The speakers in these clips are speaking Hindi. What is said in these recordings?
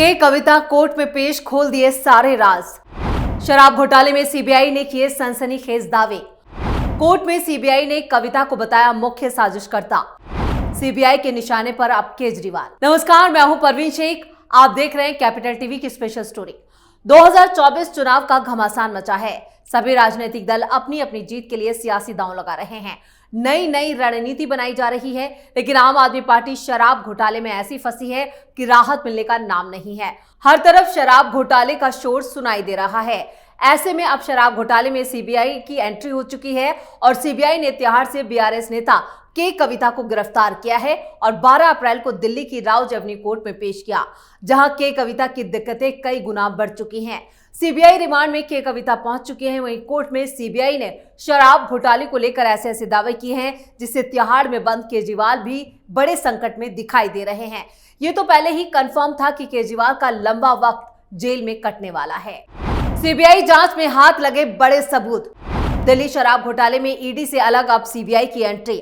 के कविता कोर्ट में पेश, खोल दिए सारे राज। शराब घोटाले में सीबीआई ने किए सनसनीखेज दावे। कोर्ट में सीबीआई ने कविता को बताया मुख्य साजिशकर्ता। सीबीआई के निशाने पर अब केजरीवाल। नमस्कार, मैं हूं परवीन शेख। आप देख रहे हैं कैपिटल टीवी की स्पेशल स्टोरी। 2024 चुनाव का घमासान मचा है। सभी राजनीतिक दल अपनी अपनी जीत के लिए सियासी दांव लगा रहे हैं। नई नई रणनीति बनाई जा रही है, लेकिन आम आदमी पार्टी शराब घोटाले में ऐसी फंसी है कि राहत मिलने का नाम नहीं है। हर तरफ शराब घोटाले का शोर सुनाई दे रहा है। ऐसे में अब शराब घोटाले में सीबीआई की एंट्री हो चुकी है और सीबीआई ने तिहाड़ से बीआरएस नेता के कविता को गिरफ्तार किया है और 12 अप्रैल को दिल्ली की राउज एवेन्यू कोर्ट में पेश किया, जहां के कविता की दिक्कतें कई गुना बढ़ चुकी हैं। सीबीआई रिमांड में के कविता पहुंच चुके हैं। वहीं कोर्ट में सीबीआई ने शराब घोटाले को लेकर ऐसे दावे किए हैं जिससे तिहाड़ में बंद केजरीवाल भी बड़े संकट में दिखाई दे रहे हैं। ये तो पहले ही कंफर्म था कि केजरीवाल का लंबा वक्त जेल में कटने वाला है। सीबीआई जांच में हाथ लगे बड़े सबूत। दिल्ली शराब घोटाले में ईडी से अलग अब सीबीआई की एंट्री।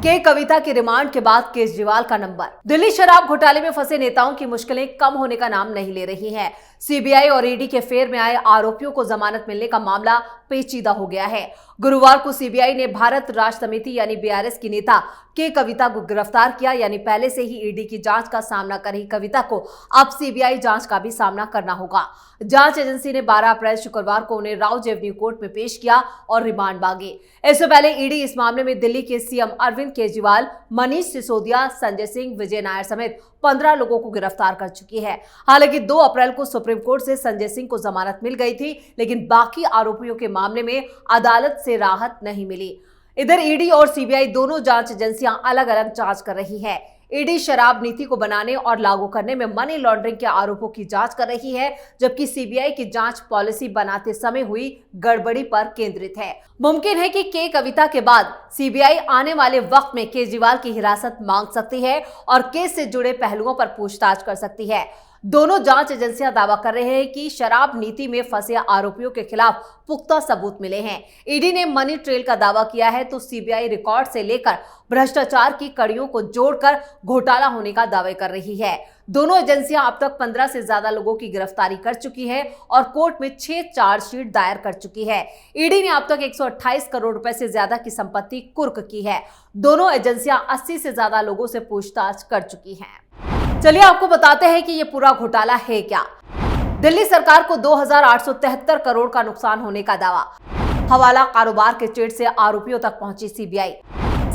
के कविता के रिमांड के बाद केजरीवाल का नंबर। दिल्ली शराब घोटाले में फंसे नेताओं की मुश्किलें कम होने का नाम नहीं ले रही हैं। सीबीआई और ईडी के फेर में आए आरोपियों को जमानत मिलने का मामला पेचीदा हो गया है। गुरुवार को सीबीआई ने भारत राष्ट्र समिति यानी बीआरएस की नेता के कविता को गिरफ्तार किया। यानी पहले से ही ईडी की जांच का सामना कर रही कविता को अब सीबीआई जांच का भी सामना करना होगा। जांच एजेंसी ने 12 अप्रैल शुक्रवार को उन्हें राउज एवेन्यू कोर्ट में पेश किया और रिमांड मांगे। इससे पहले ईडी इस मामले में दिल्ली के सीएम अरविंद केजरीवाल, मनीष सिसोदिया, संजय सिंह, विजय नायर समेत 15 लोगों को गिरफ्तार कर चुकी है। हालांकि 2 अप्रैल को सुप्रीम कोर्ट से संजय सिंह को जमानत मिल गई थी, लेकिन बाकी आरोपियों के मामले में अदालत से राहत नहीं मिली। इधर ईडी और सीबीआई दोनों जांच एजेंसियां अलग अलग जांच कर रही है। ईडी शराब नीति को बनाने और लागू करने में मनी लॉन्ड्रिंग के आरोपों की जांच कर रही है, जबकि सीबीआई की जांच पॉलिसी बनाते समय हुई गड़बड़ी पर केंद्रित है। मुमकिन है कि के कविता के बाद सीबीआई आने वाले वक्त में केजरीवाल की हिरासत मांग सकती है और केस से जुड़े पहलुओं पर पूछताछ कर सकती है। दोनों जांच एजेंसियां दावा कर रहे हैं कि शराब नीति में फंसे आरोपियों के खिलाफ पुख्ता सबूत मिले हैं। ईडी ने मनी ट्रेल का दावा किया है तो सीबीआई रिकॉर्ड से लेकर भ्रष्टाचार की कड़ियों को जोड़कर घोटाला होने का दावा कर रही है। दोनों एजेंसियां अब तक 15 से ज्यादा लोगों की गिरफ्तारी कर चुकी है और कोर्ट में 6 चार्जशीट दायर कर चुकी है। ईडी ने अब तक 128 करोड़ रुपए से ज्यादा की संपत्ति कुर्क की है। दोनों एजेंसियां 80 से ज्यादा लोगों से पूछताछ कर चुकी हैं। चलिए आपको बताते हैं कि ये पूरा घोटाला है क्या। दिल्ली सरकार को 2873 करोड़ का नुकसान होने का दावा। हवाला कारोबार के चेट से आरोपियों तक पहुंची सीबीआई।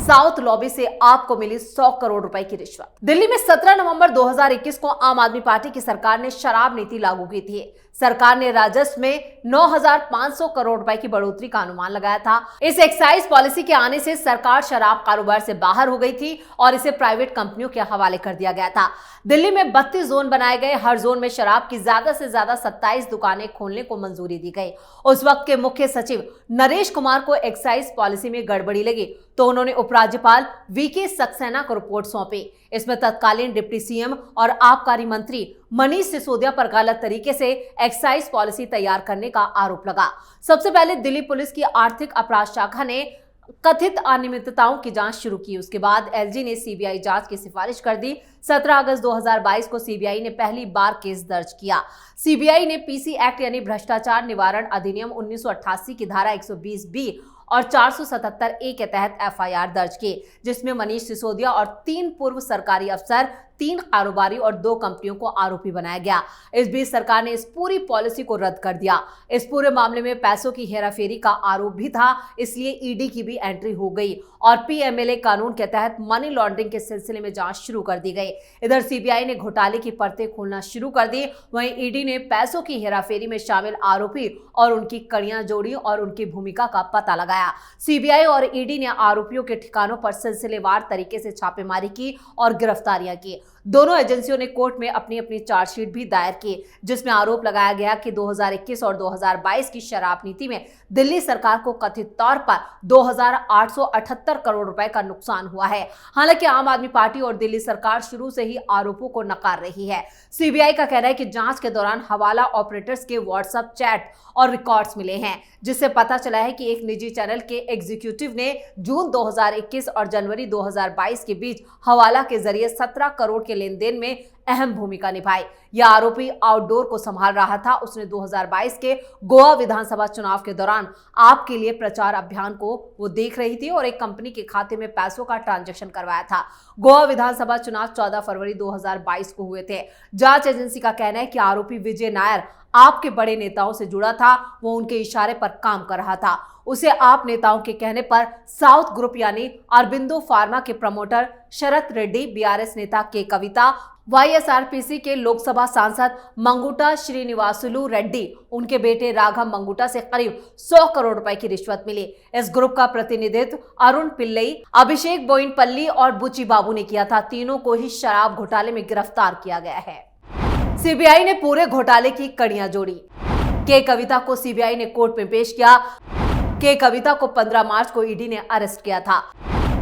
साउथ लॉबी से आपको मिली 100 करोड़ रुपए की रिश्वत। दिल्ली में 17 नवंबर 2021 को आम आदमी पार्टी की सरकार ने शराब नीति लागू की थी। सरकार ने राजस्व में 9500 करोड़ रुपए की बढ़ोतरी का अनुमान लगाया था। इस एक्साइज पॉलिसी के आने से सरकार शराब कारोबार से बाहर हो गई थी और इसे प्राइवेट कंपनियों के हवाले कर दिया गया था। दिल्ली में 32 जोन बनाए गए। हर जोन में शराब की ज्यादा से ज्यादा 27 दुकानें खोलने को मंजूरी दी गई। उस वक्त के मुख्य सचिव नरेश कुमार को एक्साइज पॉलिसी में गड़बड़ी लगी तो उन्होंने उपराज्यपाल वीके सक्सेना को रिपोर्ट सौंपी। इसमें तत्कालीन डिप्टी सीएम और आबकारी मंत्री मनीष सिसोदिया पर गलत तरीके से एक्साइज पॉलिसी तैयार करने का आरोप लगा। सबसे पहले दिल्ली पुलिस की आर्थिक अपराध शाखा ने कथित अनियमितताओं की जांच शुरू की। उसके बाद एलजी ने सीबीआई जांच की सिफारिश कर दी। 17 अगस्त 2022 को सीबीआई ने पहली बार केस दर्ज किया। सीबीआई ने पीसी एक्ट यानी भ्रष्टाचार निवारण अधिनियम 1988 की धारा 120B और 477A के तहत एफआईआर दर्ज की, जिसमें मनीष सिसोदिया और 3 पूर्व सरकारी अफसर, 3 कारोबारी और 2 कंपनियों को आरोपी बनाया गया। इस बीच सरकार ने इस पूरी पॉलिसी को रद्द कर दिया। इस पूरे मामले में पैसों की हेराफेरी का आरोप भी था, इसलिए ईडी की भी एंट्री हो गई और पीएमएलए कानून के तहत मनी लॉन्ड्रिंग के सिलसिले में जांच शुरू कर दी गई। इधर सीबीआई ने घोटाले की परतें खोलना शुरू कर दी। वहीं ईडी ने पैसों की हेराफेरी में शामिल आरोपी और उनकी कड़ियां जोड़ी और उनकी भूमिका का पता लगाया। सीबीआई और ईडी ने आरोपियों के ठिकानों पर सिलसिलेवार तरीके से छापेमारी की और गिरफ्तारियां की। दोनों एजेंसियों ने कोर्ट में अपनी अपनी चार्जशीट भी दायर की, जिसमें आरोप लगाया गया कि 2021 और 2022 की शराब नीति में दिल्ली सरकार को कथित तौर पर 2878 करोड़ रुपए का नुकसान हुआ है। हालांकि आम आदमी पार्टी और दिल्ली सरकार शुरू से ही आरोपों को नकार रही है। सीबीआई का कहना है कि जांच के दौरान हवाला ऑपरेटर्स के व्हाट्सएप चैट और रिकॉर्ड्स मिले हैं, जिससे पता चला है कि एक निजी चैनल के एग्जीक्यूटिव ने जून 2021 और जनवरी 2022 के बीच हवाला के जरिए 17 करोड़ के लेन देन में अहम भूमिका निभाई। यह आरोपी आउटडोर को संभाल रहा था। उसने 2022 के गोवा विधानसभा चुनाव के दौरान आप के लिए प्रचार अभियान को वो देख रही थी और एक कंपनी के खाते में पैसों का ट्रांजैक्शन करवाया था। गोवा विधानसभा चुनाव 14 फरवरी 2022 को हुए थे। जांच एजेंसी का कहना है कि आरोपी विजय नायर आपके बड़े नेताओं से जुड़ा था। वो उनके इशारे पर काम कर रहा था। उसे आप नेताओं के कहने पर साउथ ग्रुप यानी अरबिंदो फार्मा के प्रमोटर शरत रेड्डी, बीआरएस नेता के कविता, वाईएसआरपीसी के लोकसभा सांसद मंगुटा श्रीनिवासुलु रेड्डी, उनके बेटे राघव मंगुटा से करीब 100 करोड़ रुपए की रिश्वत मिली। इस ग्रुप का प्रतिनिधित्व अरुण पिल्लई, अभिषेक बोइनपल्ली और बुची बाबू ने किया था। तीनों को ही शराब घोटाले में गिरफ्तार किया गया है। सीबीआई ने पूरे घोटाले की कड़ियां जोड़ी। के कविता को सीबीआई ने कोर्ट में पेश किया। के कविता को 15 मार्च को ईडी ने अरेस्ट किया था।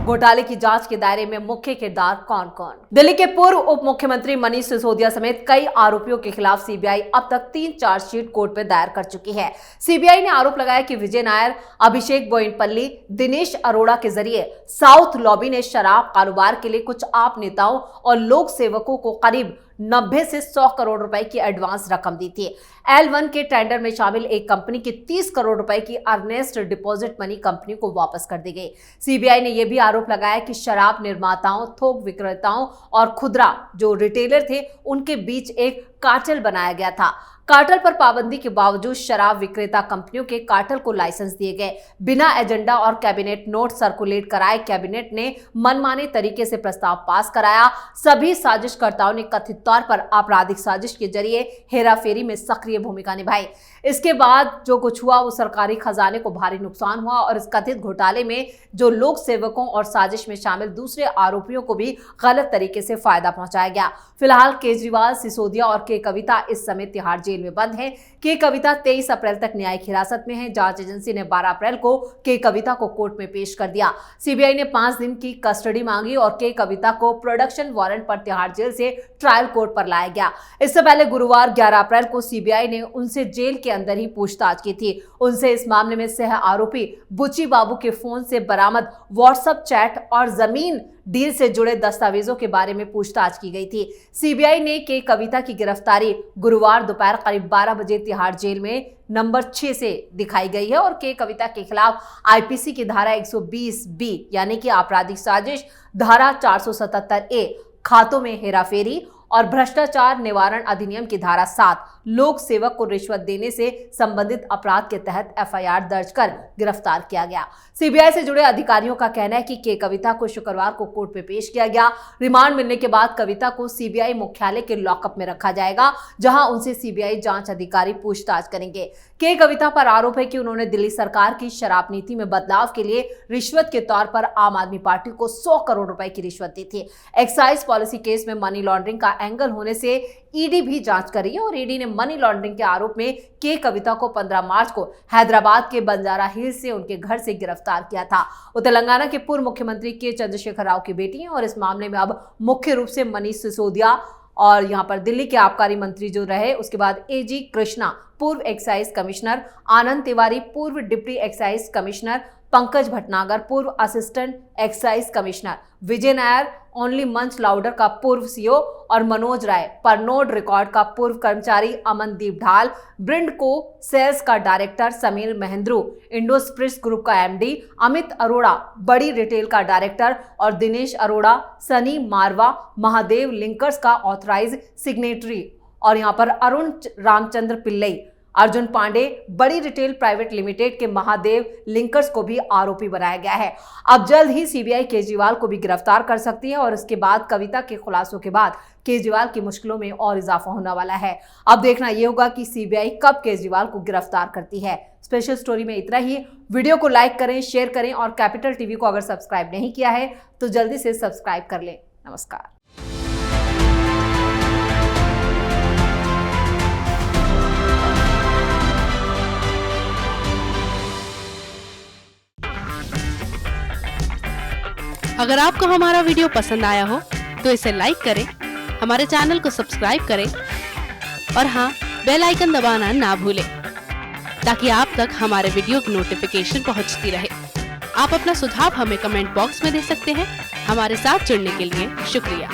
घोटाले की जांच के दायरे में मुख्य किरदार कौन कौन? दिल्ली के पूर्व उप मुख्यमंत्री मनीष सिसोदिया समेत कई आरोपियों के खिलाफ सीबीआई अब तक 3 चार्जशीट कोर्ट में दायर कर चुकी है। सीबीआई ने आरोप लगाया कि विजय नायर, अभिषेक बोइनपल्ली, दिनेश अरोड़ा के जरिए साउथ लॉबी ने शराब कारोबार के लिए कुछ आप नेताओं और लोक सेवकों को करीब 90 से 100 करोड़ रुपए की एडवांस रकम दी थी। L1 के टेंडर में शामिल एक कंपनी की 30 करोड़ रुपए की अर्नेस्ट डिपॉजिट मनी कंपनी को वापस कर दी गई। सीबीआई ने यह भी आरोप लगाया कि शराब निर्माताओं, थोक विक्रेताओं और खुदरा जो रिटेलर थे, उनके बीच एक कार्टेल बनाया गया था। कार्टेल पर पाबंदी के बावजूद शराब विक्रेता कंपनियों के कार्टेल को लाइसेंस दिए गए। बिना एजेंडा और कैबिनेट नोट सर्कुलेट कराए कैबिनेट ने मनमाने तरीके से प्रस्ताव पास कराया। सभी साजिशकर्ताओं ने कथित तौर पर आपराधिक साजिश के जरिए हेराफेरी में सक्रिय भूमिका निभाई। इसके बाद जो कुछ हुआ वो सरकारी खजाने को भारी नुकसान हुआ और इस कथित घोटाले में जो लोक सेवकों और साजिश में शामिल दूसरे आरोपियों को भी गलत तरीके से फायदा पहुंचाया गया। फिलहाल केजरीवाल, सिसोदिया और के कविता इस समय तिहाड़ जेल में बंद है। के कविता 23 अप्रैल तक न्यायिक हिरासत में है। जांच एजेंसी ने 12 अप्रैल को के कविता को कोर्ट में पेश कर दिया। सीबीआई ने 5 दिन की कस्टडी मांगी और के कविता को प्रोडक्शन वारंट पर तिहाड़ जेल से ट्रायल कोर्ट पर लाया गया। इससे पहले गुरुवार 11 अप्रैल को सीबीआई ने उनसे जेल के अंदर ही पूछताछ की थी। उनसे इस मामले में सह आरोपी बुची बाबू के फोन से बरामद व्हाट्सएप चैट और जमीन डील से जुड़े दस्तावेजों के बारे में पूछताछ की गई थी। सीबीआई ने के कविता की गिरफ्तारी गुरुवार दोपहर करीब 12 बजे तिहाड़ जेल में नंबर 6 से दिखाई गई है और के कविता के खिलाफ आईपीसी की धारा 120B यानी कि आपराधिक साजिश, धारा 477A खातों में हेराफेरी और भ्रष्टाचार निवारण अधिनियम की धारा 7 लोक सेवक को रिश्वत देने से संबंधित अपराध के तहत एफआईआर दर्ज कर गिरफ्तार किया गया। सीबीआई से जुड़े अधिकारियों का कहना है कि के कविता को शुक्रवार को कोर्ट में पेश किया गया। रिमांड मिलने के बाद कविता को सीबीआई मुख्यालय के लॉकअप में रखा जाएगा, जहां उनसे सीबीआई जांच अधिकारी पूछताछ करेंगे। के कविता पर आरोप है कि उन्होंने दिल्ली सरकार की शराब नीति में बदलाव के लिए रिश्वत के तौर पर आम आदमी पार्टी को 100 करोड़ रुपए की रिश्वत दी थी। एक्साइज पॉलिसी केस में मनी लॉन्ड्रिंग का एंगल होने से ईडी भी जांच कर रही है और ईडी ने मनी लॉन्ड्रिंग के आरोप में के कविता को 15 मार्च को हैदराबाद के बंजारा हिल्स से उनके घर से गिरफ्तार किया था। वो तेलंगाना के पूर्व मुख्यमंत्री के चंद्रशेखर राव की बेटी हैं और इस मामले में अब मुख्य रूप से मनीष सिसोदिया और यहाँ पर दिल्ली के आबकारी मंत्री जो रहे, उसके बाद एजी कृष्णा पूर्व एक्साइज कमिश्नर, आनंद तिवारी पूर्व deputy excise commissioner, Pankaj Bhatnagar पूर्व असिस्टेंट एक्साइज कमिश्नर, विजय नायर ओनली मंच लाउडर का पूर्व सीओ और मनोज राय परनोड रिकॉर्ड का पूर्व कर्मचारी, अमनदीप ढाल ब्रिंडको सेल्स का डायरेक्टर, समीर महेंद्रू इंडोस्प्रिस ग्रुप का एमडी, अमित अरोड़ा बड़ी रिटेल का डायरेक्टर और दिनेश अरोड़ा सनी मारवा महादेव लिंकर्स का ऑथराइज सिग्नेटरी और यहाँ पर अरुण रामचंद्र पिल्लई, अर्जुन पांडे बड़ी रिटेल प्राइवेट लिमिटेड के महादेव लिंकर्स को भी आरोपी बनाया गया है। अब जल्द ही सीबीआई केजरीवाल को भी गिरफ्तार कर सकती है और इसके बाद कविता के खुलासों के बाद केजरीवाल की मुश्किलों में और इजाफा होने वाला है। अब देखना यह होगा कि सीबीआई कब केजरीवाल को गिरफ्तार करती है। स्पेशल स्टोरी में इतना ही। वीडियो को लाइक करें, शेयर करें और कैपिटल टीवी को अगर सब्सक्राइब नहीं किया है तो जल्दी से सब्सक्राइब कर लें। नमस्कार। अगर आपको हमारा वीडियो पसंद आया हो तो इसे लाइक करें, हमारे चैनल को सब्सक्राइब करें और हाँ, बेल आइकन दबाना ना भूलें ताकि आप तक हमारे वीडियो की नोटिफिकेशन पहुंचती रहे। आप अपना सुझाव हमें कमेंट बॉक्स में दे सकते हैं। हमारे साथ जुड़ने के लिए शुक्रिया।